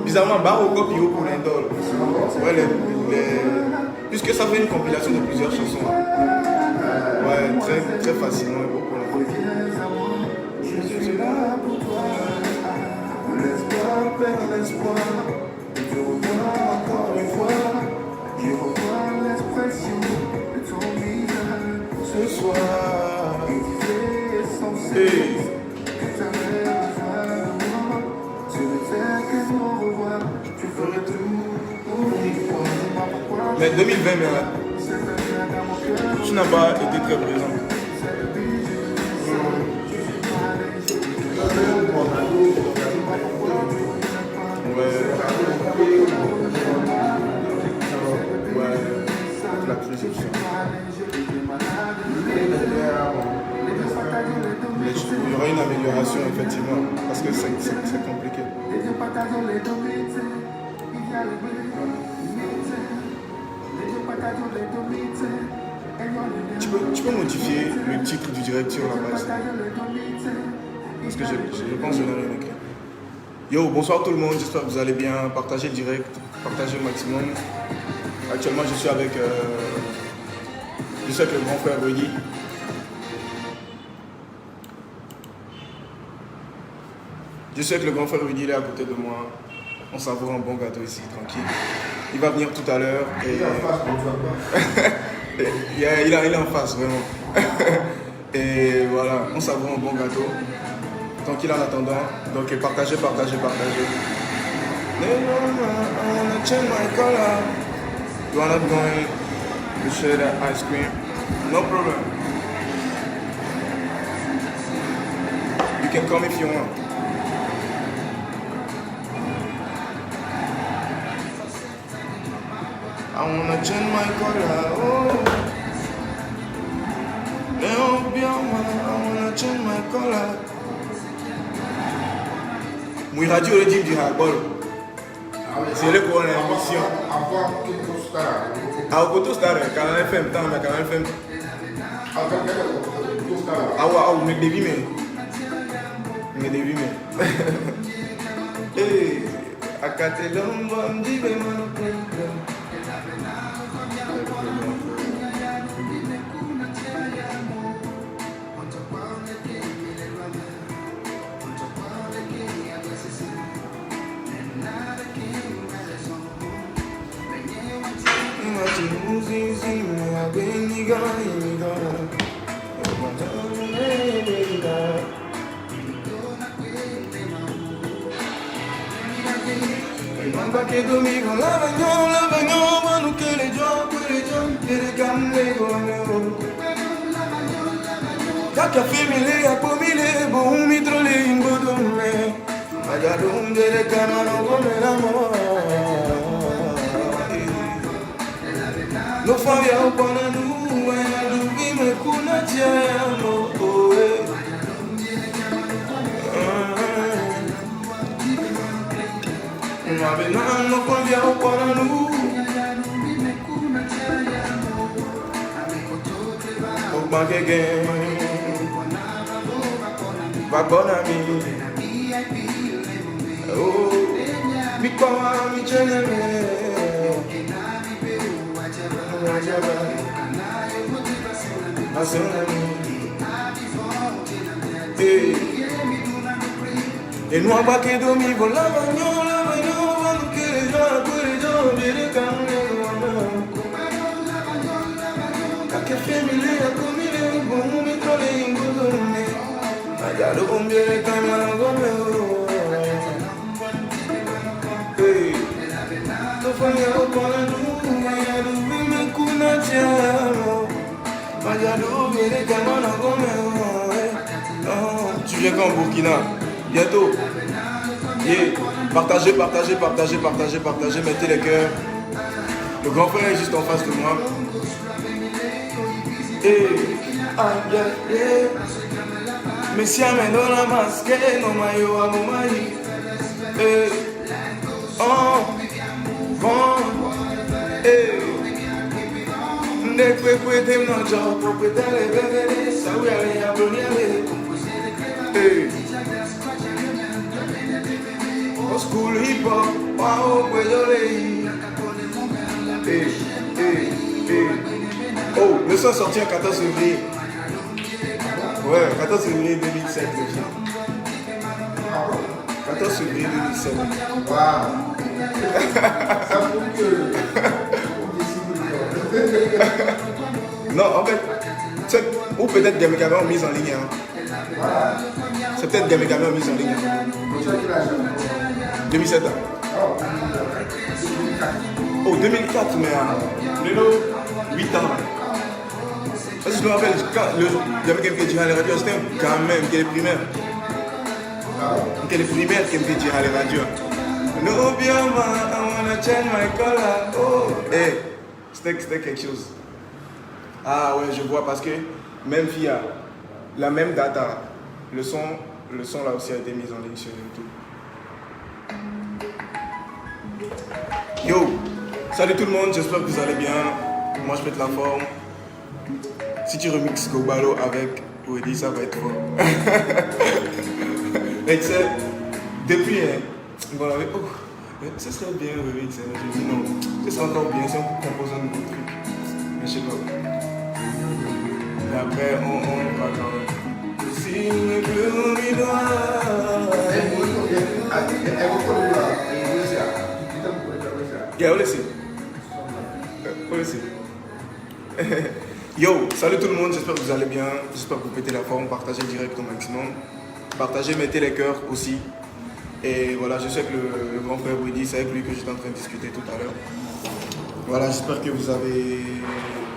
Bizarrement, Baroko puis au Dol. Ouais, puisque ça fait une compilation de plusieurs chansons. Ouais, très, très facilement. Je suis là pour toi. L'espoir perd l'espoir. Je revois encore une fois. Je revois l'expression de ton visage ce soir. Il disait sans cesse que t'avais besoin de moi. Je ne fais que mon revoir. Je ferai tout pour y croire. Mais 2020, tu n'as pas été très présent. La précision. Il y aura une amélioration effectivement parce que c'est compliqué. Tu peux modifier le titre du direct sur la base parce que je pense que je n'ai rien écrit. Yo, bonsoir tout le monde, j'espère que vous allez bien. Partagez le direct, partagez au maximum. Actuellement, je suis avec le grand frère Rudy. Je sais que le grand frère Rudy il est à côté de moi. On savoure un bon gâteau ici, tranquille. Il va venir tout à l'heure. Et... il est en face, vraiment. Et voilà, on savoure un bon gâteau. Tranquille en attendant. Donc partagez. You are not going to share that ice cream? No problem. You can come if you want. I wanna change my color. Oh. I wanna change my color. Moi radio le dit du hardball. C'est le quoi l'émission. Ah, au Koto Star, Canal FM, tant mais Canal FM. Ah ouais, mais début mais. Eh, akate lomba mdibe mano. Que domingo la vengo, mano que le yo, quiere cambiar con Kaka family, a pomile, bon mi trole ingodome. Magadum de Camano Gomera. No Fabia Pananu, I do be my Kunatiano. No Fabia Pananu. Back again, Babonami. Oh, Mikwa, Micheleme. Et nous, on va que dormir, voilà, que les gens, les gens, que family akomile bomu mitole ingolone ajalo bombele kama ngome hey to fanya opana numa ya dume kuna chamo ajalo bombele kama ngome tu viens quand Burkina bientôt partagez, mettez les cœurs. Le grand frère est juste en face de moi. Messi ameno la masque, no mayo a momai. Nekwe tem no job, proprietary bebere, sawe ya boniale. School hip hop, wow, oh, le son sorti en 14 février. Ouais, 14 février 2007. 14 février 2007. Waouh. Ça prouve que... Non, en fait, ou peut-être des mégames mis en ligne. Voilà. C'est peut-être des mégames mis en ligne. 2007 ans. Oh, 2004, mais Lélo, 8 ans. Parce que je me rappelle, quand le gamin qui me dit à la radio, c'était quand même qui est primaire. Qui est primaire qui me dit à la radio. No, bien, I wanna change my color. Oh, hey, c'était quelque chose. Ah ouais, je vois, parce que même via la même data, le son là aussi a été mis en ligne sur YouTube. Yo, salut tout le monde, j'espère que vous allez bien. Moi je pète la forme. Si tu remixes Gobalo avec Wedi, ça va être fort. Et tu sais, depuis, on avait, oh, ce serait bien remix. J'ai dit non, ce serait encore bien si on compose un nouveau truc. Mais je sais pas. Et après, on va quand même. Si le bleu mi doit. Yeah, Yo, salut tout le monde, j'espère que vous allez bien, j'espère que vous pétez la forme, partagez le direct au maximum, partagez, mettez les cœurs aussi. Et voilà, je sais que le grand frère Wedi, c'est avec lui que j'étais en train de discuter tout à l'heure. Voilà, j'espère que vous avez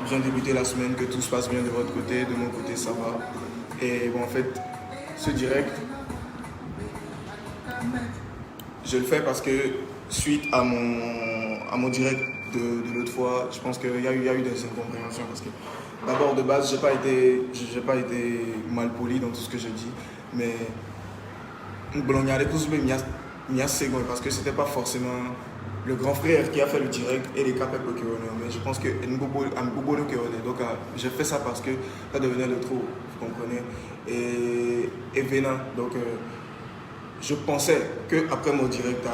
bien débuté la semaine, que tout se passe bien de votre côté, de mon côté ça va. Et bon, en fait, ce direct, je le fais parce que suite à mon direct de l'autre fois, je pense qu'il y a eu des incompréhensions parce que d'abord de base, j'ai pas été mal poli dans tout ce que je dis, mais parce que c'était pas forcément le grand frère qui a fait le direct et les capables que on est, mais je pense que donc j'ai fait ça parce que ça devenait de trop, vous comprenez, et venant, donc je pensais qu'après mon direct,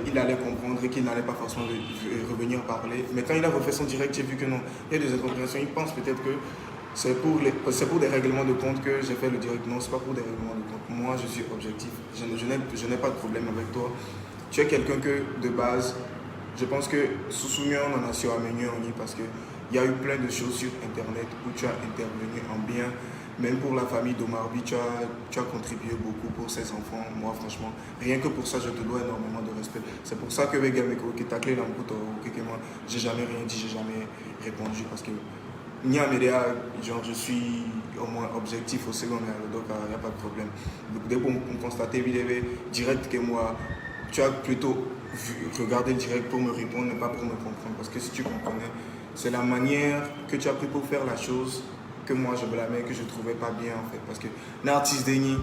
il allait comprendre et qu'il n'allait pas forcément revenir parler. Mais quand il a refait son direct, j'ai vu que non, il y a des incompréhensions. Il pense peut-être que c'est pour des règlements de compte que j'ai fait le direct. Non, ce n'est pas pour des règlements de compte. Moi, je suis objectif. Je n'ai pas de problème avec toi. Tu es quelqu'un que, de base, je pense que Soussoumion en a su amener en ligne parce qu'il y a eu plein de choses sur Internet où tu as intervenu en bien. Même pour la famille d'Omarbi, tu as contribué beaucoup pour ses enfants. Moi, franchement, rien que pour ça, je te dois énormément de respect. C'est pour ça que j'ai jamais rien dit, j'ai jamais répondu. Parce que genre je suis au moins objectif au secondaire, donc il n'y a pas de problème. Donc dès qu'on constatait, il avait direct que moi, tu as plutôt regardé le direct pour me répondre, mais pas pour me comprendre. Parce que si tu comprenais, c'est la manière que tu as pris pour faire la chose que moi je blâmais, que je ne trouvais pas bien en fait. Parce que l'artiste déni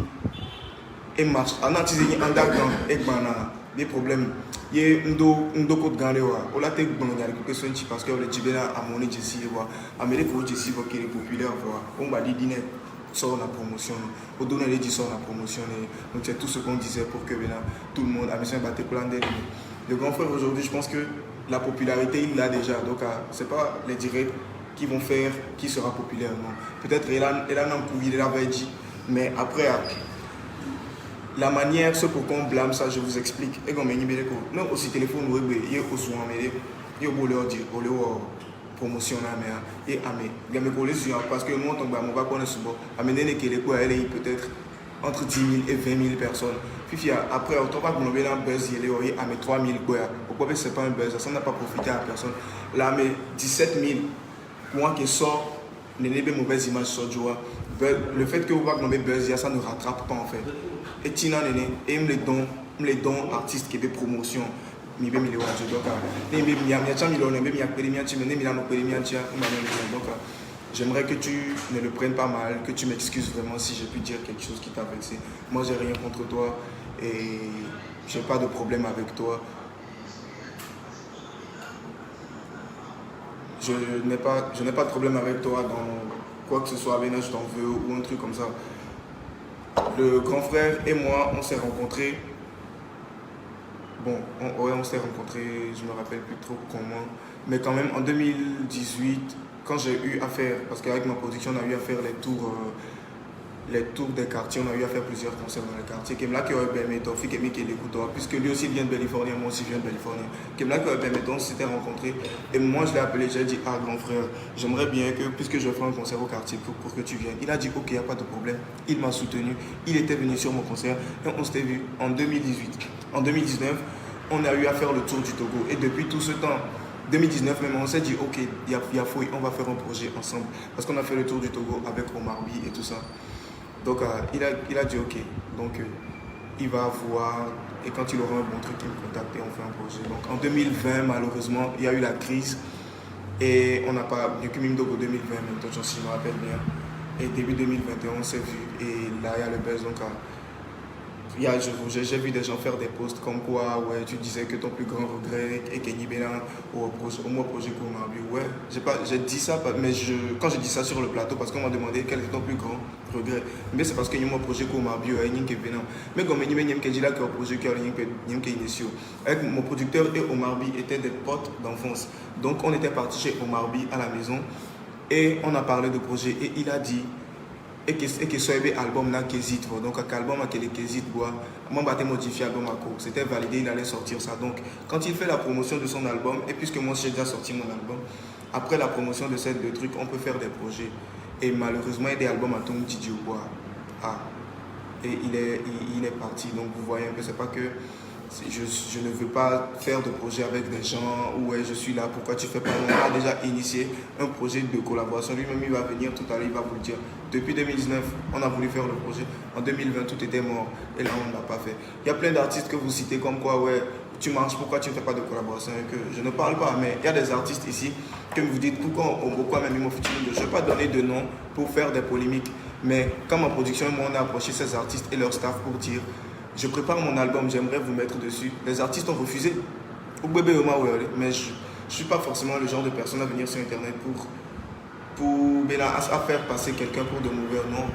et marche, un artiste déni en d'accord et banana. Des problèmes. Il y a un doco de gande ou la tête bon dans les questions parce que le Tibéna a monné Jessie ou Amérique ou Jessie qui est populaire on va dire dîner sort la promotion au donner les 10 sort la promotion donc c'est tout ce qu'on disait pour que tout le monde a besoin de battre plein d'elle. Le grand frère aujourd'hui je pense que la popularité il l'a déjà donc c'est pas les directs qui vont faire qui sera populaire non peut-être elle a un coup il l'avait dit mais après la manière, ce pourquoi on blâme ça, je vous explique. Et comme non aussi téléphone web, il y a aussi il y a leur dire, pour leur promotion et amé. Il y a mes collègues parce que nous on va pas connaître ce bon. Amener que les quoi elle est peut-être entre 10 000 et 20 000 personnes. Puis après on va qu'on avait un buzz il est à mes 3 000 quoi. Pourquoi c'est pas un buzz, ça n'a pas profité à personne. Là mais 17 000 moi qui sort n'est pas mauvaise image sur joie. Le fait que vous va qu'on buzz ça ne rattrape pas en fait. Et Tina Nene, et les dons artistes qui ont des promotions. Donc, j'aimerais que tu ne le prennes pas mal, que tu m'excuses vraiment si j'ai pu dire quelque chose qui t'a vexé. Moi, j'ai rien contre toi et j'ai pas de problème avec toi. Je n'ai pas de problème avec toi dans quoi que ce soit, je t'en veux ou un truc comme ça. Le grand frère et moi, on s'est rencontrés. Bon, on s'est rencontrés, je me rappelle plus trop comment. Mais quand même, en 2018, quand j'ai eu à faire, parce qu'avec ma production, on a eu à faire les tours des quartiers, on a eu à faire plusieurs concerts dans les quartiers. Kemla qui aurait permis, Tofik et Mickey l'écouteur, puisque lui aussi vient de Californie, moi aussi je viens de Californie. Kemla qui aurait permis, on s'était rencontrés. Et moi, je l'ai appelé, j'ai dit, ah grand frère, j'aimerais bien que, puisque je fais un concert au quartier, pour que tu viennes. Il a dit, ok, il n'y a pas de problème. Il m'a soutenu, il était venu sur mon concert et on s'était vu en 2018. En 2019, on a eu à faire le tour du Togo. Et depuis tout ce temps, 2019 même, on s'est dit, ok, il y a fouille, on va faire un projet ensemble. Parce qu'on a fait le tour du Togo avec Omar Bi et tout ça. Donc il a dit ok, donc il va voir et quand il aura un bon truc il me contacte et on fait un projet. Donc en 2020 malheureusement il y a eu la crise et on n'a pas, du coup même donc en 2020 même, si je me rappelle bien, et début 2021 on s'est vu et là il y a le buzz donc j'ai vu des gens faire des posts comme quoi ouais tu disais que ton plus grand regret est Kenny Bélan au projet qu'on a vu. Ouais, j'ai dit ça mais quand j'ai dit ça sur le plateau parce qu'on m'a demandé quel est ton plus grand regret, mais c'est parce que mon projet qu'on m'a vu Kenny Bélan mais comme il y a dit là que le projet qui a initié avec mon producteur et Omar Bi étaient des potes d'enfance, donc on était partis chez Omar Bi à la maison et on a parlé de projet et il a dit et que soit album là qui hésite donc album qui hésite moi j'ai modifié album à court, c'était validé, il allait sortir ça. Donc quand il fait la promotion de son album et puisque moi j'ai déjà sorti mon album, après la promotion de ces deux trucs on peut faire des projets et malheureusement il y a des albums à Tom Didier et il est parti. Donc vous voyez un peu, c'est pas que je ne veux pas faire de projet avec des gens où je suis là, pourquoi tu fais pas. On a déjà initié un projet de collaboration, lui-même il va venir tout à l'heure, il va vous le dire. Depuis 2019, on a voulu faire le projet, en 2020 tout était mort et là on ne l'a pas fait. Il y a plein d'artistes que vous citez comme quoi tu marches, pourquoi tu ne fais pas de collaboration avec eux. Je ne parle pas, mais il y a des artistes ici que vous dites pourquoi même mon futur. Je ne vais pas donner de nom pour faire des polémiques, mais quand ma production et moi on a approché ces artistes et leur staff pour dire je prépare mon album, j'aimerais vous mettre dessus. Les artistes ont refusé. Mais je ne suis pas forcément le genre de personne à venir sur internet à faire passer quelqu'un pour de mauvais. Non,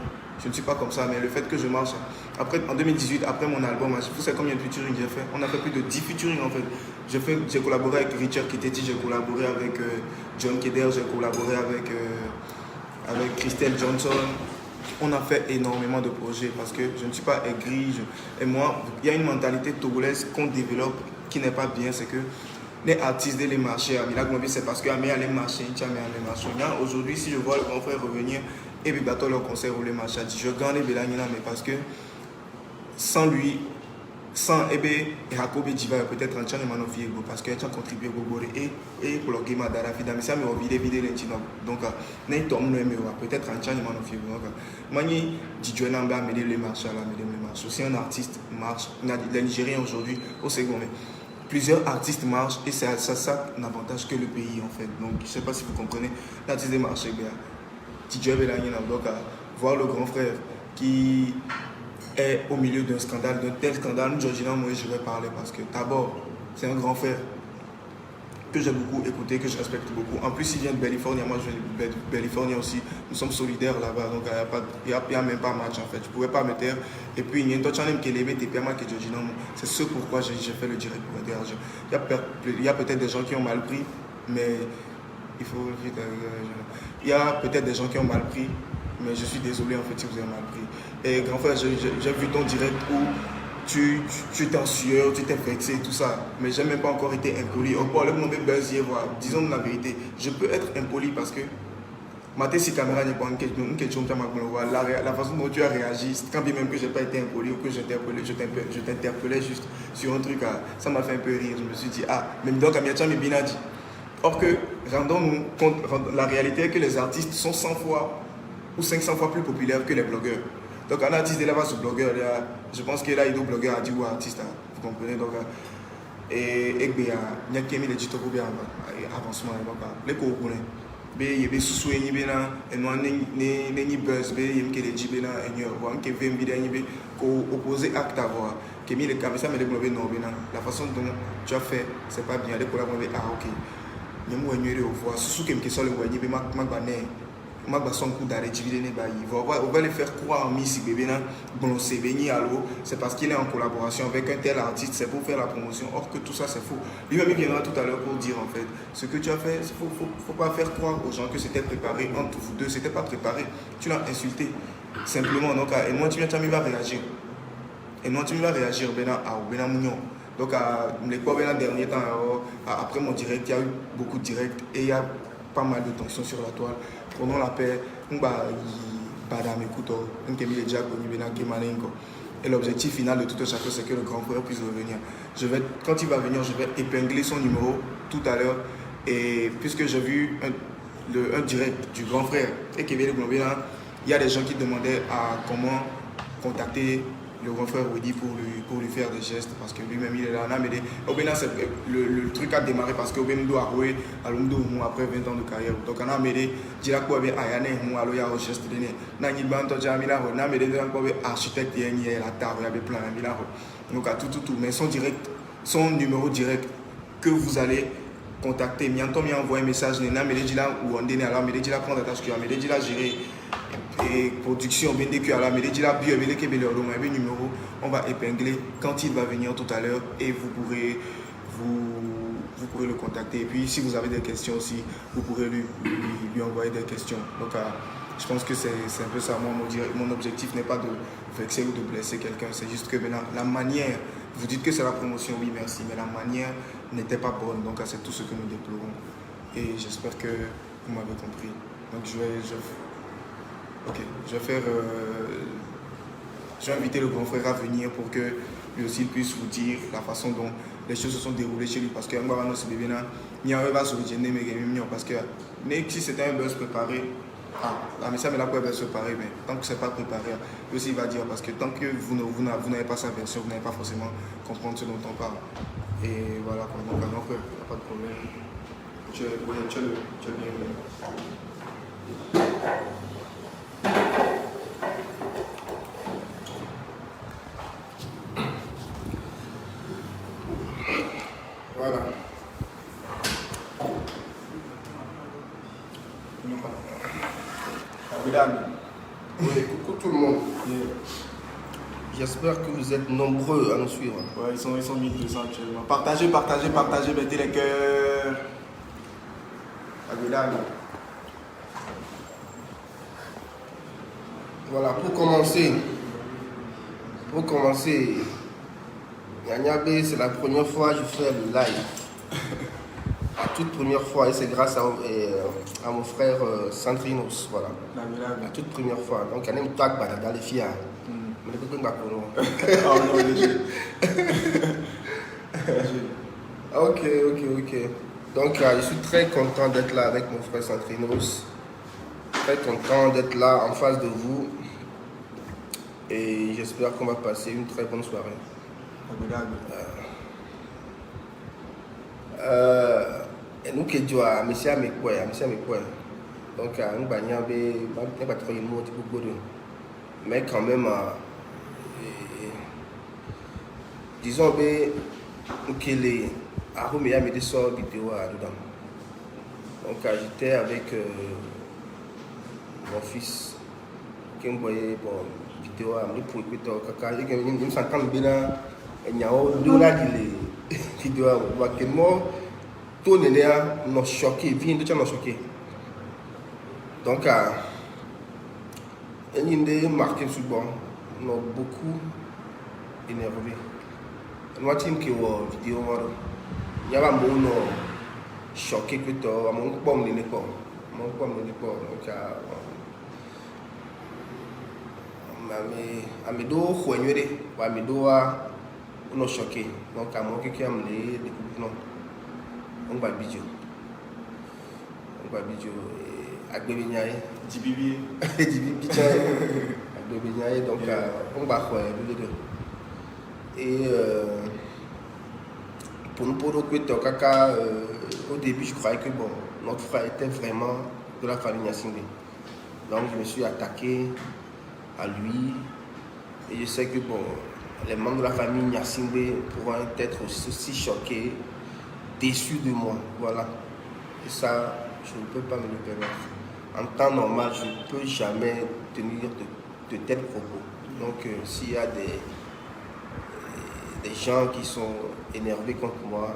je ne suis pas comme ça, mais le fait que je marche. Après, en 2018, après mon album, vous savez combien de featuring j'ai fait? On a fait plus de 10 featuring en fait. J'ai collaboré avec Richard Kiteti, j'ai collaboré avec John Keder, j'ai collaboré avec Christelle Johnson. On a fait énormément de projets parce que je ne suis pas aigri. Et moi, il y a une mentalité togolaise qu'on développe qui n'est pas bien, c'est que les artistes les marchés, c'est parce que les marchés, aujourd'hui, si je vois le grand frère revenir et puis bateau leur concert ou les marchés, je gagne les mais parce que sans lui, sans ebe hakobe jiva peut-être un chane manofi parce que tu as contribué beaucoup et pour le game d'ara fida mais ça me vide le chino donc n'est tom no mewa peut-être un chane manofi donc mani DJ Namba mêler les marches à la mêler les marches aussi un artiste marche les Nigériens aujourd'hui au second plusieurs artistes marchent et ça n'avantage que le pays en fait donc je sais pas si vous comprenez l'artiste des marchés bien DJ Belangina donc voir le grand frère qui est au milieu d'un scandale, d'un tel scandale, nous, Georgina, moi, je vais parler parce que d'abord, c'est un grand frère que j'ai beaucoup écouté, que je respecte beaucoup. En plus, il vient de Californie, moi, je viens de Californie aussi. Nous sommes solidaires là-bas, donc il n'y a même pas match en fait. Je ne pouvais pas me taire. Et puis, il y a un autre channel qui est levé, Georgina. C'est ce pourquoi j'ai fait le direct pour interagir. Il y a peut-être des gens qui ont mal pris, mais il faut vite. Il y a peut-être des gens qui ont mal pris. Mais je suis désolé en fait si vous avez mal pris. Et grand frère, j'ai vu ton direct où tu étais en sueur, tu t'es vexé, tout ça. Mais j'ai même pas encore été impoli. Disons la vérité, je peux être impoli parce que si caméra n'est pas la façon dont tu as réagi, quand bien même que je n'ai pas été impoli ou que je t'interpellais juste sur un truc, ça m'a fait un peu rire. Je me suis dit, même donc Amiacha Binadi. Or que, rendons-nous compte, la réalité est que les artistes sont 100 fois ou 500 fois plus populaire que les blogueurs. Donc un artiste est là-bas, ce blogueur, je pense que là, il est blogueur à dire ou artiste, vous comprenez. Donc, et bien, il y a qui mis les tutos pour bien avancement. Les co-connaît. Il y a des sous et il y a des buzz, il y a des gens qui ont opposé acte à voir. Qui mis les caméras, mais les blogueurs non. La façon dont tu as fait, c'est pas bien. Les collaborateurs, ok. Il y a des gens qui voient, sous qui me sont les voyés, mais on va les faire croire en Miss Bébé, c'est parce qu'il est en collaboration avec un tel artiste, c'est pour faire la promotion. Or que tout ça c'est faux. Lui-même il viendra tout à l'heure pour dire en fait ce que tu as fait. Faut pas faire croire aux gens que c'était préparé entre vous deux. C'était pas préparé. Tu l'as insulté simplement. Donc et moi tu vas réagir. Et moi tu vas réagir Bena Mounion. Donc les derniers temps après mon direct il y a eu beaucoup de directs et il y a pas mal de tensions sur la toile. Prenons la paix, et l'objectif final de tout un chacun, c'est que le grand frère puisse revenir. Quand il va venir, je vais épingler son numéro tout à l'heure. Et puisque j'ai vu un direct du grand frère et qu'il y a des gens qui demandaient à comment contacter le grand frère Wedi pour lui faire des gestes parce que lui-même il est là. Le truc a démarré parce que Obem doit jouer à l'Omdo après 20 ans de carrière. Donc on a amédé, dire quoi avec Ayane, alors il y a un geste donné. Nani Banto Jamila, on a amédé architecte, il y a la table, il y a des plans, donc à tout. Mais son numéro direct que vous allez contacter, Miantom m'a envoyé un message, Nena Médédila ou Andene, alors Médédila prend la tâche que Médédila gérer. Et production, numéro, on va épingler quand il va venir tout à l'heure et vous pourrez le contacter. Et puis si vous avez des questions aussi, vous pourrez lui envoyer des questions. Donc je pense que c'est un peu ça. Moi, mon objectif n'est pas de vexer ou de blesser quelqu'un, c'est juste que maintenant, la manière, vous dites que c'est la promotion, oui merci, mais la manière n'était pas bonne. Donc c'est tout ce que nous déplorons. Et j'espère que vous m'avez compris. Donc je vais inviter le grand frère à venir pour que lui aussi puisse vous dire la façon dont les choses se sont déroulées chez lui. Parce que parce que si c'était un buzz préparé, mais ça me l'a pas buzz préparé, mais tant que c'est pas préparé, lui aussi il va dire parce que tant que vous n'avez pas sa version, vous n'allez pas forcément comprendre ce dont on parle. Et voilà quoi, donc grand frère, il n'y a pas de problème. Tu es bienvenu. Voilà. Oui, coucou tout le monde. J'espère que vous êtes nombreux à nous suivre. Ouais, ils sont 1200 actuellement. Partagez, mettez les cœurs. Voilà, pour commencer, Yanyabé, c'est la première fois que je fais le live. La toute première fois, et c'est grâce à mon frère Sandrinos, voilà. La toute première fois. Donc, il y a un tag dans les filles. Mais le truc est non. Ah non, léger. Ok. Donc, je suis très content d'être là avec mon frère Santrinos. Très content d'être là en face de vous. Et j'espère qu'on va passer une très bonne soirée. Et nous qui jouons à Messia Mekwe. Donc, nous pas trop mais quand même, disons que les Arumi a mis des sortes vidéo dedans. Donc, j'étais avec mon fils qui me voyait pour vidéo à me pour écouter au caca. Il me s'entend bien. Il y a deux là qui les vidéos à que moi tout le monde nous choqué, vient de nous choqué. Donc, il y a marqué sur le banc, nous avons beaucoup énervé. Nous avons dit que la vidéo, il y a un monde choqué que tu as un peu de l'école. Donc, amido khoyere wa amido wa no choqué donc à moi qui am les non on va bidjo agbebe nyaay Dibibi. dibibi tcha agbebe nyaay donc on va khoy le deux et pour nous pour que kaka au début je croyais que bon notre frère était vraiment de la famille Nyasingbe, donc je me suis attaqué à lui, et je sais que bon, les membres de la famille Nyasingbe pourront être aussi choqués, déçus de moi, voilà. Et ça, je ne peux pas me le permettre. En temps normal, je ne peux jamais tenir de tels propos. Donc, s'il y a des gens qui sont énervés contre moi,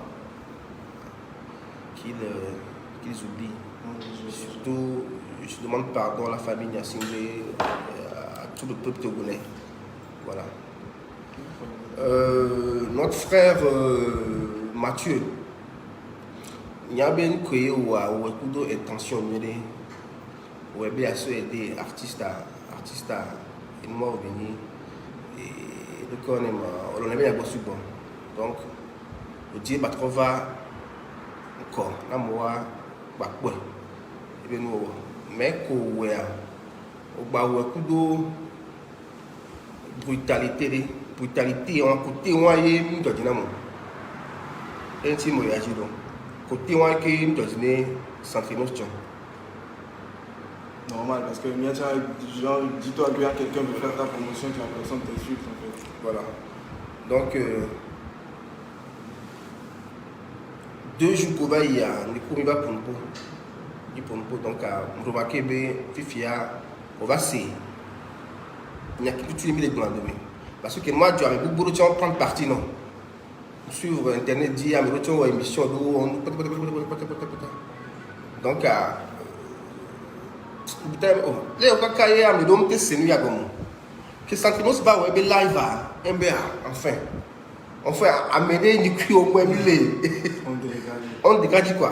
qu'ils oublient. Surtout, je demande pardon à la famille Nyasingbe, tout le peuple togolais. Voilà. Notre frère Mathieu, il y a bien créé ou écoute intention ou bien aider artiste et moi venir et donc on est bien bossé bon. Donc le Dieu va trouver encore là moi bah ouais et bien nous mais quoi au bas ou brutalité en côté on y nous donnons et si moi agir donc côté on qui nous donner Santrinos Normal, parce que genre, dis-toi que quelqu'un veut faire ta promotion, que la personne t'insulte en fait. Voilà. Donc 2 jours qu'on va y a les cours va pour donc on remarque bien fifia on va c'est il y a que tu les dans demain parce que moi tu as beaucoup de gens prendre parti non sur internet dit à mes retours émission donc les okakaye a me dom te senu ya gomo que Santrinos va web live MBA enfin amener ni qui au moins on dégage quoi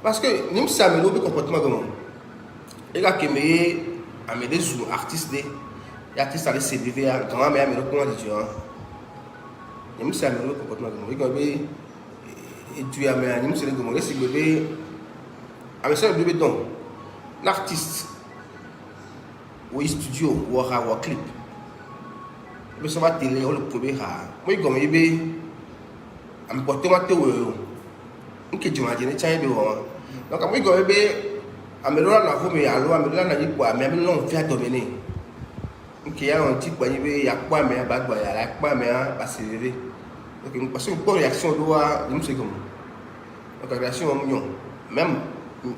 parce que nim ça me le comportement gomo et là que me amener sur artiste de et artiste aller CDV grand mais amener comment dire nim ça me le comportement gomo et gobe et tu amener nim c'est le gomo c'est bébé amener ça bébé donc l'artiste ou studio ou un clip mais ça va télé ou le premier moi comme il est am porter ma théo on que j'imagine tiens bien donc moi comme il est amelora na vous mais alors amelora na y quoi mais non fait dominer donc il y a un type il y a quoi mais ba il y a quoi mais accélérer donc parce que pour réaction doit nous c'est comme donc réaction mignon même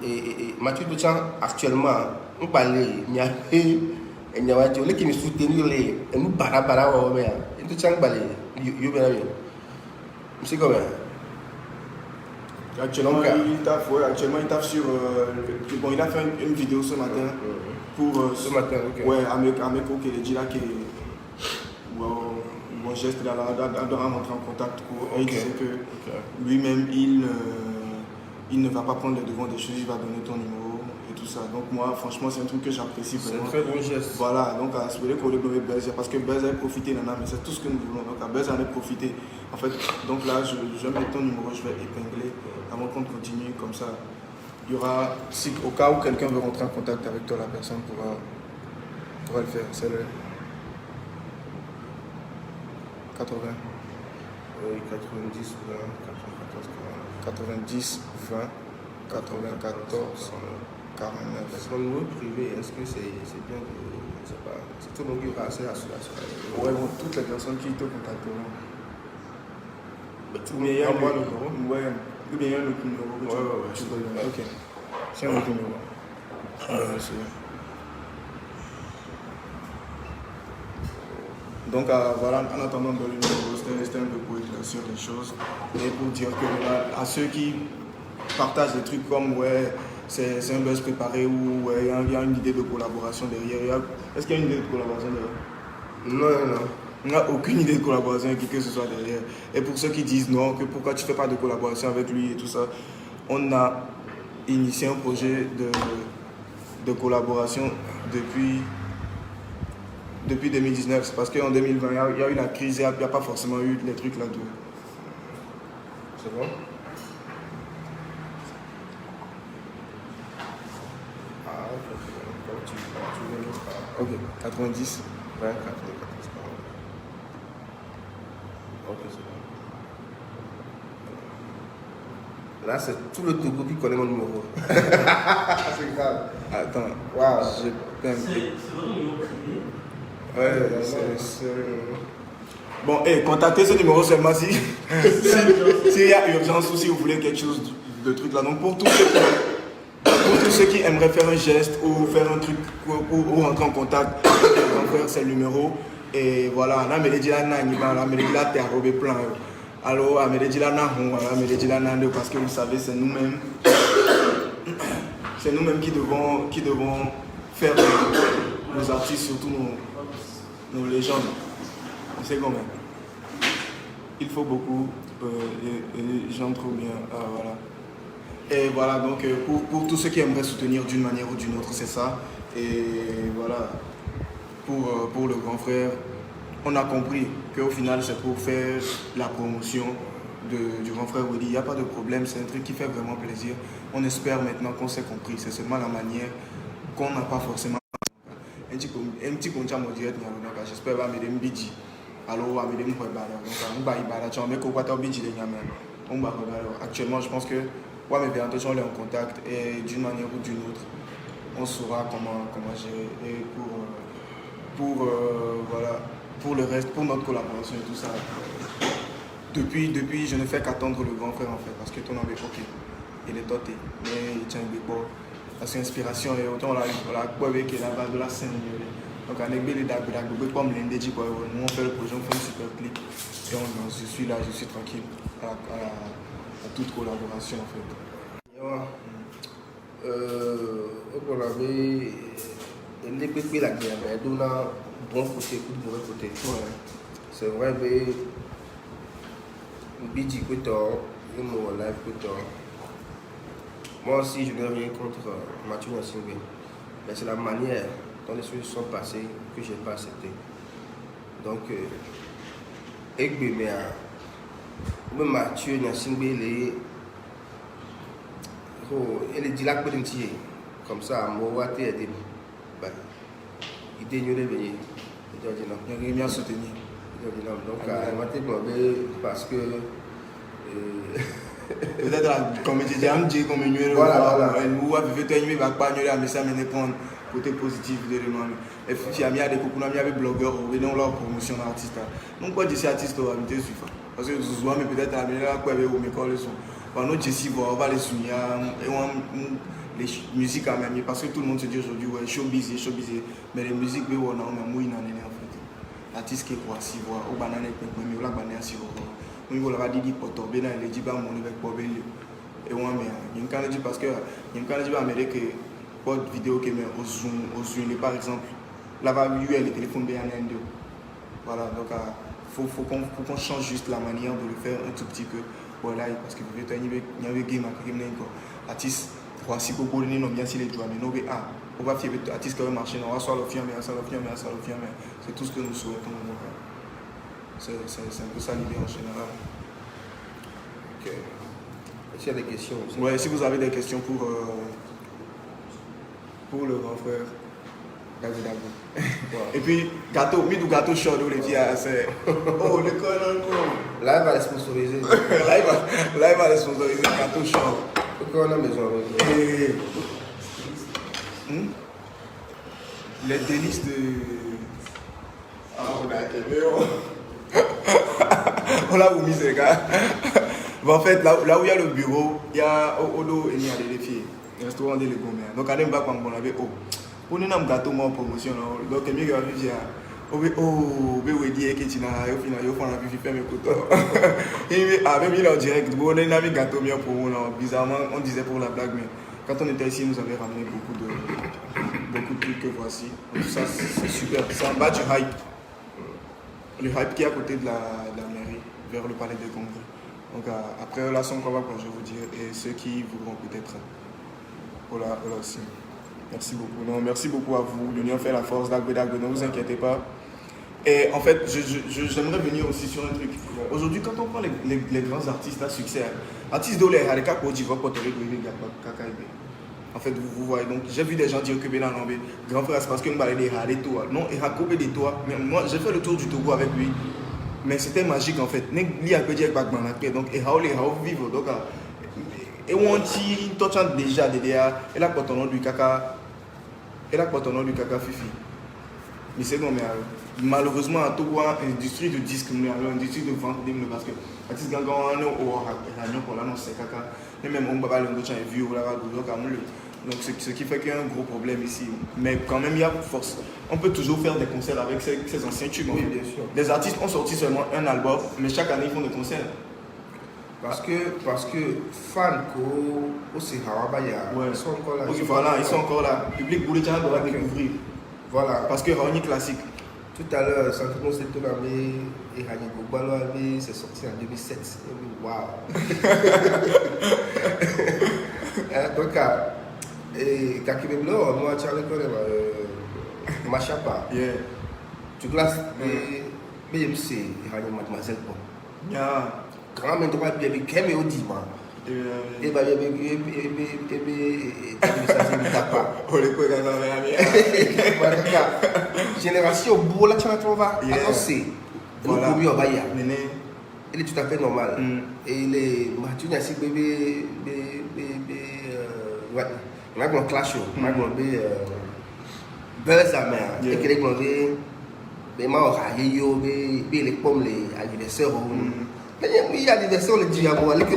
et Mathieu Duchamp actuellement on parle il y a les qui me soutenir les nous bara ou mais Duchamp balé you bien c'est comme actuellement il taffe sur bon il a fait une vidéo ce matin pour ce matin OK ouais avec qui dit là que mon geste là doit rentrer en contact et il disait que lui-même il ne va pas prendre le devant des choses, il va donner ton numéro et tout ça. Donc moi, franchement, c'est un truc que j'apprécie C'est un vraiment. très bon geste. Voilà, donc à ce qu'on le nommer Buzz, parce que Buzz a profité, nana, mais c'est tout ce que nous voulons. Donc à Buzz en a profité. En fait, donc là, je vais mettre ton numéro, je vais épingler avant qu'on continue comme ça. Il y aura, si, au cas où quelqu'un veut rentrer en contact avec toi, la personne pourra le faire. C'est le 80. Oui, 90, 20, 94, 90, 20, 94, 49. Son numéro privé, est-ce que c'est bien de. Je sais pas. C'est tout le monde qui aura accès à cela. Ouais, bon, toutes les personnes qui te contacteront. Ou bien il y a un numéro. numéro. Ouais, ou bien il y a un autre numéro que Ouais, tu peux donner. Ok. C'est un autre numéro. Donc voilà, en attendant le numéro, c'était un peu pour éclaircir les choses et pour dire que voilà, à ceux qui partagent des trucs comme ouais, c'est un buzz préparé ou ouais, il y a une idée de collaboration derrière. Est-ce qu'il y a une idée de collaboration derrière? Non. On n'a aucune idée de collaboration avec qui que ce soit derrière. Et pour ceux qui disent non, que pourquoi tu ne fais pas de collaboration avec lui et tout ça, on a initié un projet de collaboration depuis 2019. C'est parce qu'en 2020, il y a eu la crise, il n'y a pas forcément eu les trucs là-dedans. C'est bon? Ah, ok. Tu veux l'autre part. Ok, 90. 20, 94, ok, c'est bon. Là, c'est tout le Togo qui connaît mon numéro. C'est grave. Attends, Waouh. j'ai peine. C'est votre numéro privé. Ouais, c'est... Bon, contactez ce numéro seulement s'il y a urgence ou si vous voulez quelque chose de truc là. Donc pour tous ceux qui aimeraient faire un geste ou faire un truc ou rentrer en contact avec les grands frères, c'est le numéro. Et voilà, là, me dit là, t'es arrobé plein. Alors, me dit là, parce que vous savez, c'est nous-mêmes. C'est nous-mêmes qui devons faire nos artistes, surtout nos légendes. C'est quand même. Il faut beaucoup, les gens trouvent bien. Voilà. Et voilà, donc pour tous ceux qui aimeraient soutenir d'une manière ou d'une autre, c'est ça. Et voilà, pour le grand frère, on a compris qu'au final, c'est pour faire la promotion du grand frère Willy. Il n'y a pas de problème, c'est un truc qui fait vraiment plaisir. On espère maintenant qu'on s'est compris. C'est seulement la manière qu'on n'a pas forcément. Un petit concha me dirait, j'espère que je vais me bidji. Alors, je vais me actuellement, je pense que ouais, mais bien attention, on est en contact et d'une manière ou d'une autre, on saura comment gérer. Et voilà, pour le reste, pour notre collaboration et tout ça. Depuis, je ne fais qu'attendre le grand frère en fait, parce que ton nom est ok. Il est doté, mais il tient des beaux. Parce que l'inspiration est autant la quoi avec la base de la scène. Donc avec les dagues, comme l'Indeji, nous on fait le projet, on fait un super clip. Et je suis là, je suis tranquille à toute collaboration en fait. On avait les pépés la guerre, mais d'où là, bon côté ou de mauvais côté. Ouais. C'est vrai, mais Bidji Koutor, et mon live Koutor. Moi aussi, je n'ai rien contre Mathieu Nassingbe. Mais c'est la manière dont les choses sont passées que je n'ai pas accepté. Donc, même Mathieu Nassingbe, il est dit là que comme ça, moi, il est dénudé venir. Il y a bien soutenir. Donc, parce que. Peut-être comme je disais, comme une voilà. Nous avons fait un peu mais ça me prendre côté positif de l'élément. Et puis, il y a des blogueurs, ils ont leur promotion d'artistes. Donc, quoi, d'ici artiste, on va me suivre. Parce que je vois, mais peut-être à la quoi, avec mes sont. Pendant que Jessie va, on va les soutenir. Les musiques à même, parce que tout le monde se dit aujourd'hui, ouais, showbiz. Mais les musiques, on a un mouille en fait. L'artiste qui est quoi, si voit, au banane, mais on l'a banane si voit. On va dire que pour tomber dans les débats, on est avec Bobel. Et on mais il y a un dit parce que il y a un dit que pour vidéo qui met au zoom, par exemple, là va lui les téléphones bien en Inde. Voilà, donc faut qu'on change juste la manière de le faire un tout petit peu. Voilà, parce que peut-être il y avait game à quoi. Artiste voici que pour nous bien si les joueurs mais nous on va faire artiste qui va marcher on va soit le film mais c'est tout ce que nous souhaitons. C'est un peu ça l'idée en général. Ok. Est-ce qu'il y a des questions aussi? Ouais, si vous avez des questions pour le grand frère. Wow. Et puis gâteau chaud les filles c'est oh le colonel Là il va les sponsoriser. là il va les sponsoriser gâteau chaud. Pourquoi on a besoin Et les délices de on a été on l'a remis les gars. Bon, en fait là où il y a le bureau il y a Odo et il y a des filles restaurant de Legomé donc on aime pas quand on avait pour nous un gâteau en promotion donc il y a oui dire que tu n'as au final il faut la vie faire mes couteaux et même il est en direct on a un gâteau bien pour nous bizarrement on disait pour la blague mais quand on était ici nous avait ramené beaucoup de trucs que voici donc ça c'est super c'est en bas du hype le hype qui est à côté de la mairie vers le palais des congrès donc après là son combat je vous dire et ceux qui voudront peut-être voilà aussi. Merci beaucoup. Non, merci beaucoup à vous. L'union fait la force d'Agbe, ne vous inquiétez pas. Et en fait, j'aimerais venir aussi sur un truc. Aujourd'hui, quand on prend les grands artistes à succès, artistes de l'air, les cas pour dire en fait, vous voyez, donc j'ai vu des gens dire que grand frère, c'est parce que nous allons des toits. Non, il a coupé des toits. Mais moi, j'ai fait le tour du Togo avec lui. Mais c'était magique en fait. Il y a un peu de donc il a vivre. Donc, et on dit, toi tu as déjà derrière, et là pour ton nom du caca, fifi. Mais c'est non, mais malheureusement, à Togo, industrie de disques, industrie de vente, parce que artiste gangan on a c'est caca. Et même on va le vu ou là donc ce qui fait qu'il y a un gros problème ici. Mais quand même il y a force. On peut toujours faire des concerts avec ces anciens tubes. Oui, bien sûr. Des artistes ont sorti seulement un album, mais chaque année ils font des concerts. Parce que Fanco, aussi Hawabaya, ils sont encore là. Okay, voilà, ils sont encore là. Le public pour les gens doit découvrir. Voilà. Parce que Raoni classique. Tout à l'heure, Santono Setoname et Hani Gogbalo c'est sorti en 2007. Waouh! Donc, Kakibeblo, moi, tu as le Machapa. Yeah. Tu classes BMC et Hani Mademoiselle. Yeah. Quand même, tu vas bien Kemi au Dima. Et bien, génération Boula, tu vas annoncer. Voilà. Il est tout à fait normal. Et les Mathieu Nassi bébé, on a un clash, on a un buzz à mer. Et que les globés, les morts à Yo, les pommes, les anniversaires. Mais il y a des versions le diable, les qui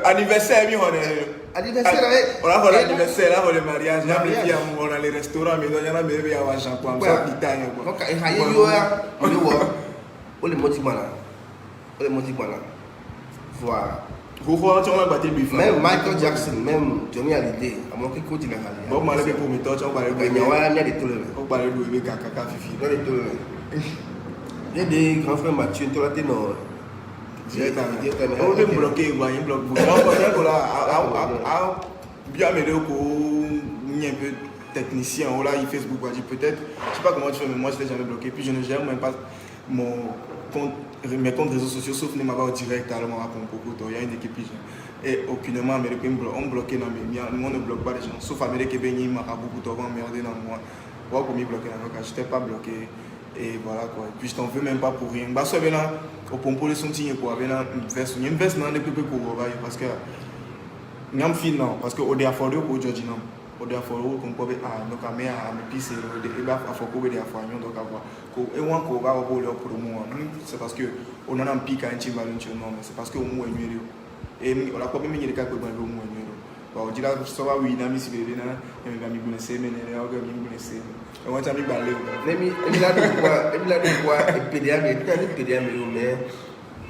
anniversaire, anniversaire, on a l'anniversaire, là, le mariage, on a les restaurants, mais il y en a bébé à Japon, donc on les motifs là. Voilà. Même Michael Jackson, même Johnny Hallyday, à mon écoute, il a bon, moi, je pour mes torches, on va aller il y a des grands frères Mathieu, tu l'as dit non. On est bloqué, il bloque. Bien m'aider un peu technicien, on l'a Facebook, peut-être, je sais pas comment tu fais, mais moi je l'ai jamais bloqué, puis je ne gère même pas mes comptes réseaux sociaux, sauf Nema au direct, alors on raconte beaucoup, il y a une équipe, et aucunement, on bloqué dans mes miens, on ne bloque pas les gens, sauf Amérique et il m'a beaucoup trop emmerdé dans moi. Moi, pour m'y bloquer, je n'étais pas bloqué, et voilà quoi. Puis je t'en veux même pas pour rien. Bah, ça vient au pompo, les sontiers pour avoir une veste, non, les plus pour parce que, non, non, parce que au défaut de pour Georgie, non. Au défaut qu'on peut donc à mes pistes et bah à faut couper des affaires donc avoir et on qu'on va pour le moi c'est parce que on a un pic à un petit ballon non mais c'est parce que au moins mieux et on a pas même il y a des cas que bon au moins mieux bon dit là ça va oui na mi si bébé na et me va mi blesser mais ne on va mi blesser on va t'ami balé il a de quoi et PDA mais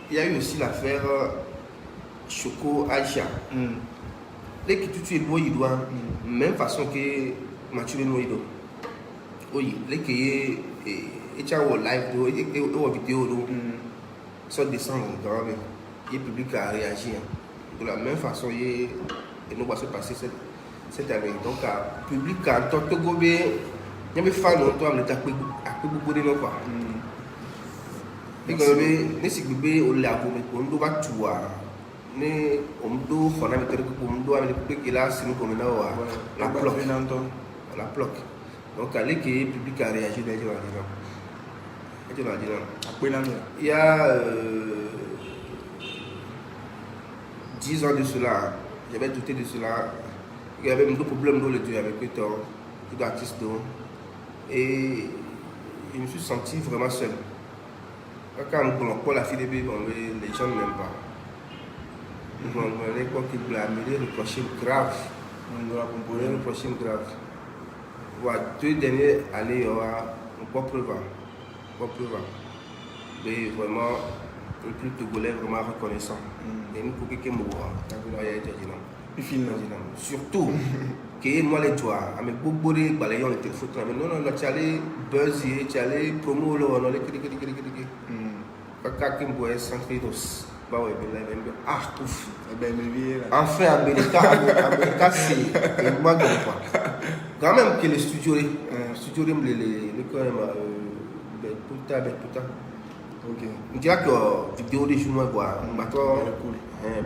il y a eu aussi l'affaire Choco Aïcha. Les qui tu es beau, il doit même façon que Mathieu Noïdo. Oui, les qui est live, et vidéo, soit descendre quand même. le public a réagi. Hein. De la même façon, il nous va se passer cette année. Donc, le public a tant que gobé, il y a des fans qui ont été beaucoup de nous. Et quand on si bébé au lago, on doit tout voir. Ne on doit faire un méthode pour on doit avec qui là si nous comme la bloque. La bloque. Donc, allez que le public a réagi déjà. Il y a 10 ans de cela, j'avais douté de cela. Il y avait beaucoup de problèmes dans le duo avec les artistes. Et je me suis senti vraiment seul. Quand on prend la fille de bébé, les gens ne m'aiment pas. On me dit qu'il blâme, le prochain grave. Le prochain grave. Voilà, 2 dernières années, on peut preuve. Mais vraiment, le plus togolais vraiment reconnaissant. Et nous, pour quelqu'un mourir, surtout, que moi les doigts, avec beaucoup de balayons, les téléphones, non, tu allais buzzer, tu allais promo, non, les critiques. Quand tu me sans crédos, ah, ouf. Enfin, Américain, c'est moi qui quoi. Quand même que les studios, les quand même, putain. Ok. On dirait que vidéo des jours quoi,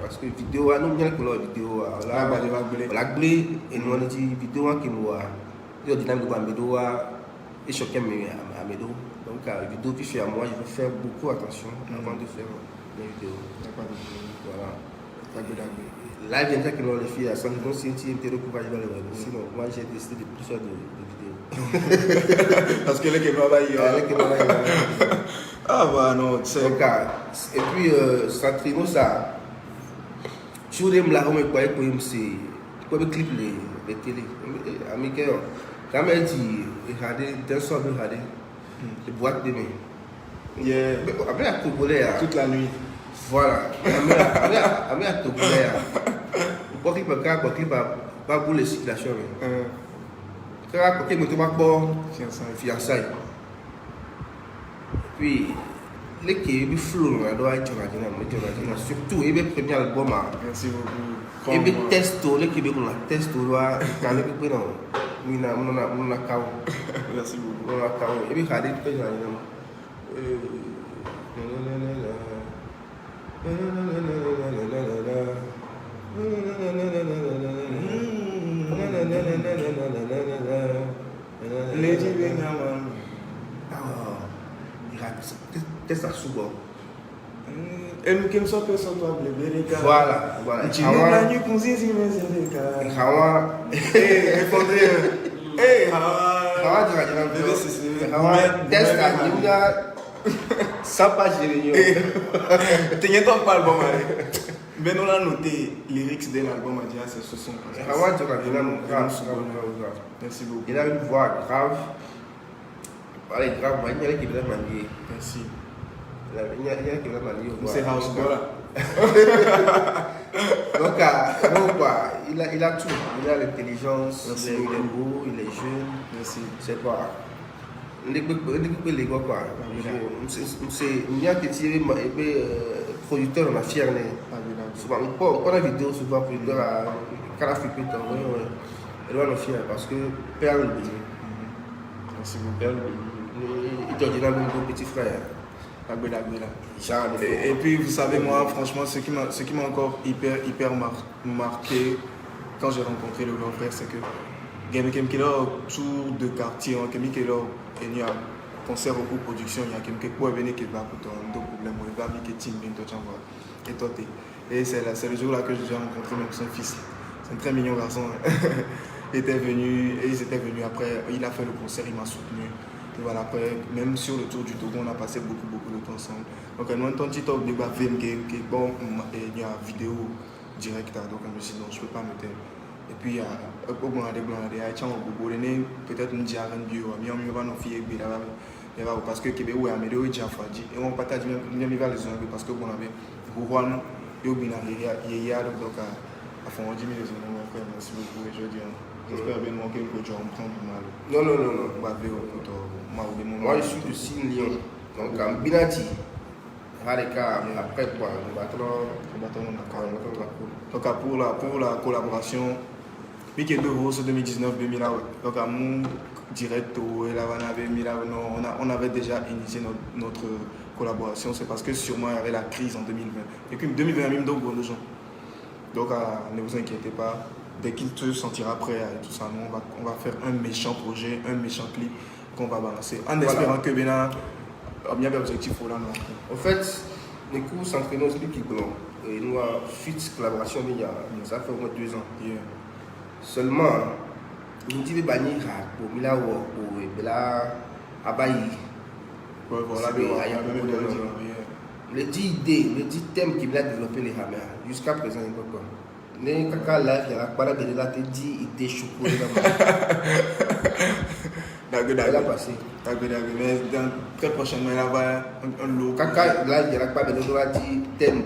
parce que vidéo nous bien que la vidéo là la blé et nous on dit vidéo qui nous a dynamique de Amedo et chacun à Amedo. Donc vidéo qui fait à moi, je vais faire beaucoup attention avant de faire les vidéos. Voilà. Là, il y a que les filles à 100 millions, si tu interroges, sinon moi j'ai décidé de plus faire de vidéos. Parce que là, qui va ah bah non, c'est... Donc, et puis, Santrino, ça, je voulais me la remettre pour me clip les télé. Américain, quand même dit, regardez, d'un soir, regardez, les boîtes de nuit. Après, à Togolais, toute la nuit. Voilà. Après, à Togolais, pour clip, pas pour les circulations. Quand il me trouve bon, fiançailles. Puis, les qui sont flous, surtout, il y a le premier album. Merci beaucoup. Il y a le test, les qui sont là, test, quand les qui sont là, merci beaucoup. Il y a des test à souvent. Et nous qui sommes personnes voilà. Tu nous la nuit comme si c'est Hawa. Test à Yuga. Ça pas génial. T'es pas l'album. Ben on a noté les lyrics de l'album à dire c'est 60. Hawa grave. Merci beaucoup. Il a une voix grave. Voilà, grave, il y a qui veut manier. Merci. Il y a qui veut manier. C'est house, voilà. Donc, il a tout. Il a l'intelligence, il est beau, il est jeune. Merci. C'est quoi? Il est quoi quoi? Il y a qui tire producteur, on a fier. Souvent, on a vidéo souvent producteur à Calafipé, il doit nous fier parce que père le béni. Merci beaucoup. Il te dit là, mon petit frère. Et puis vous savez moi franchement ce qui m'a encore hyper marqué quand j'ai rencontré le grand frère, c'est que quelqu'un qui est là autour de quartier, quelqu'un qui est là et a concert au production, il y a quelqu'un qui venir qui va pour ton problème, il va venir qui timide et toi et c'est le jour là que j'ai rencontré même son fils. C'est un très mignon garçon. Ils étaient venus après, il a fait le concert, il m'a soutenu. Et voilà, après, même sur le tour du Togo, on a passé beaucoup de temps ensemble. Donc, on a un petit talk de film qui est bon, il y a une vidéo directe, donc je me suis dit non, je ne peux pas me taire. Et puis, il y a un peu de peut-être une diarrhée bio, mais on va nous fier, parce que Québec, oui, mais il y a Fadji, et on partage même les zones, parce que bon, on avait Rouen, il y a donc à fond, on dit, mais merci beaucoup, et je dis, j'espère bien que je vais prendre mal. Non. Moi, je suis de Signe Lyon. Donc, en Binati, Harika, après quoi, nous battons. Donc pour la collaboration, puis que 2 euros sur 2019-2000, donc à mon direct et là on avait déjà initié notre collaboration. C'est parce que sûrement il y avait la crise en 2020. Et puis 2020 même donc bon gens. Donc ne vous inquiétez pas, dès qu'il se sentira prêt et tout ça, on va faire un méchant projet, un méchant clip qu'on va balancer. En espérant que Bénin il y a un objectif pour là. En fait, les cours s'entraînent aussi qui blanc. Et nous avons fait collaboration il y a ça fait au moins 2 ans. Yeah. Seulement, nous disons que nous pour Mila ou pour Bela Abayi. Ouais, voilà, les 10 idées, les 10 thèmes qui veulent développer les Hamers, jusqu'à présent, il n'y a pas. Les caca live, il y a pas de la 10 idées chocolat. D'accord. Passé. Mais très prochainement, il y aura un lot. Caca live, il n'y a pas de la 10 thèmes.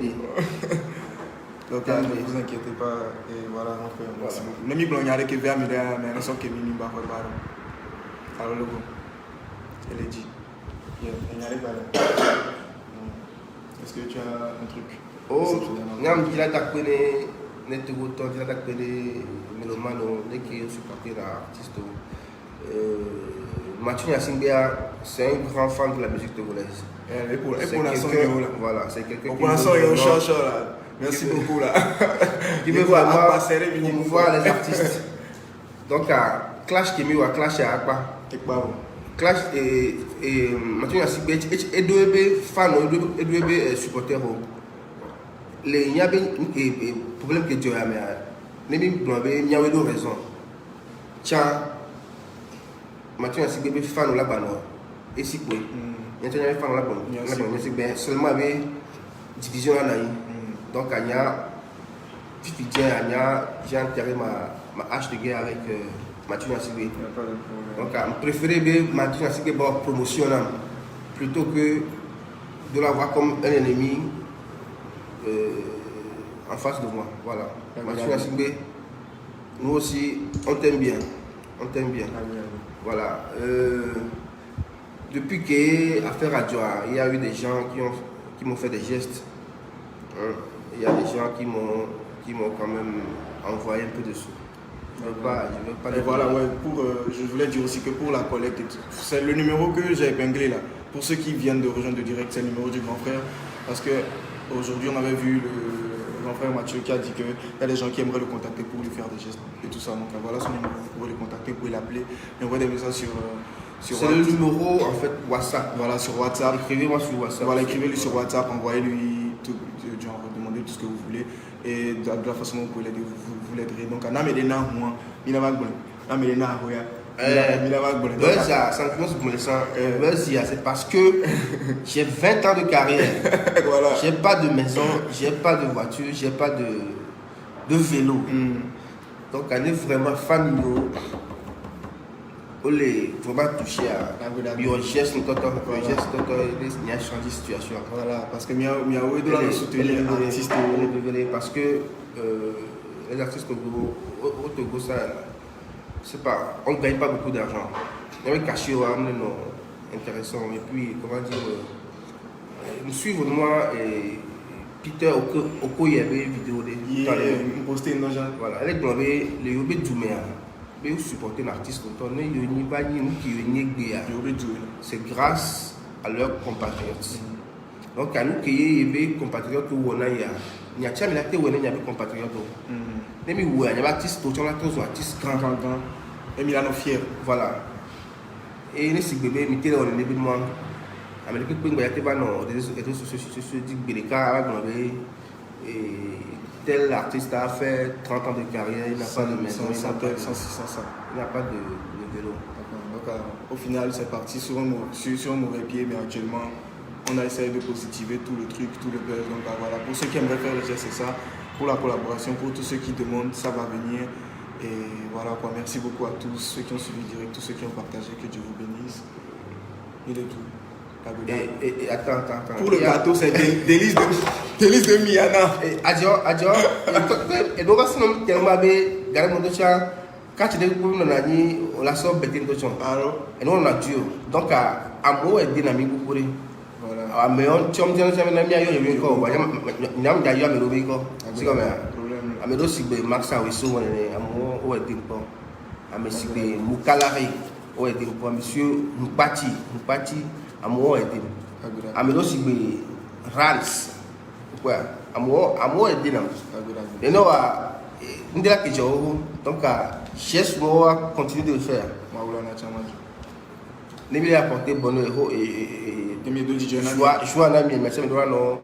Donc ne vous inquiétez pas. Et voilà, on fait. Merci beaucoup. Le mi-blanc, il y a des qui verront, mais il y a qui mimi bas. Alors le goût. Elle est dit. Il y a des balles. Est-ce que tu as un truc? Oh, il a d'accès nettoyant, il a d'accès mélomane, dès qu'il supporte l'artiste. Mathieu Yassimbea, c'est un grand fan de la musique togolaise. Et pour l'instant, voilà, c'est quelqu'un pour l'instant, il y a un cherche là. Merci beaucoup là. Qui veut voir les artistes. Donc, Clash qui est mis à Clash à Akba. Clash et Mathieu Yassimbea, et deux fans, et deux supporters. Il y a un problème que tu as, mais il y a deux raisons. Tiens, Mathieu Yassimbea fan là-bas, et si quoi. Il y a un fan là-bas. Seulement avec division là. Donc, j'ai enterré ma hache de guerre avec Mathieu Yassimbea. Donc, je préférais Mathieu Yassimbea pour promotion plutôt que de l'avoir comme un ennemi en face de moi. Voilà. Mathieu Yassimbea, nous aussi, on t'aime bien. On t'aime bien. Voilà. Depuis que l'affaire radio, il y a eu des gens qui m'ont fait des gestes. Il y a des gens qui m'ont quand même envoyé un peu de sous. Je veux pas et voilà, ouais, je voulais dire aussi que pour la collecte, c'est le numéro que j'ai épinglé là. Pour ceux qui viennent de rejoindre le direct, c'est le numéro du grand frère. Parce qu'aujourd'hui, on avait vu le grand frère Mathieu qui a dit qu'il y a des gens qui aimeraient le contacter pour lui faire des gestes et tout ça. Donc voilà son numéro, vous pouvez le contacter, vous pouvez l'appeler. Il envoie des messages sur c'est le numéro en fait WhatsApp. Voilà, sur WhatsApp. Écrivez-moi sur WhatsApp. Voilà, écrivez-lui sur WhatsApp, envoyez-lui tout, genre, demandez tout ce que vous voulez. Et de la façon dont vous pouvez l'aider, vous l'aiderez. Donc, c'est parce que j'ai 20 ans de carrière. Voilà. J'ai pas de maison, j'ai pas de voiture, j'ai pas de vélo. Donc, on est vraiment fan de vraiment touché à bio geste il a changé de situation. Voilà, parce que Miao doit soutenir les artistes parce que les artistes au Togo, ça, c'est pas, on ne gagne pas beaucoup d'argent. Il y a un cachet intéressant. Et puis, comment dire, nous suivons moi et Peter Oko, il y avait une vidéo de posté une nage. Voilà, elle est dans le Yobé Djouméa. Mais supporter l'artiste, c'est grâce à leurs compatriotes. Donc, à nous qui y avait compatriotes où on a il y a des compatriotes. Mais il y a des artistes, artistes grands. Et Milano fier. Voilà. Et les bébés, ils étaient dans les événements. Amérique, il y a des réseaux sociaux, tel artiste a fait 30 ans de carrière, il n'a pas de maison, il n'a pas de vélo. Donc, au final, c'est parti sur un mauvais pied, mais actuellement, on a essayé de positiver tout le truc, tout le buzz. Donc voilà, pour ceux qui aimeraient faire le geste, c'est ça. Pour la collaboration, pour tous ceux qui demandent, ça va venir. Et voilà quoi, merci beaucoup à tous ceux qui ont suivi direct, tous ceux qui ont partagé, que Dieu vous bénisse. Il est tout. Et attends. Pour le gâteau, c'est délice de Miana. Adjo, et donc, si on a quand tu es on a sorti de et nous on a Dieu. Donc, amour est dynamique pour eux. Voilà. Mais on tient na mia yo yo ko wa nyam da yo me do bi ko si ko me Problème. ame do sigbe maxa we so won ne amo o e dimpo ame sigbe mukalari o e dimpo monsieur mpati amo o e dim ame do sigbe rans quoi amo e dinam et non ndela ke jo donc cherche moi continuer de le faire ne lui apporter bonheur et Joie joie na mi mais ça me doit non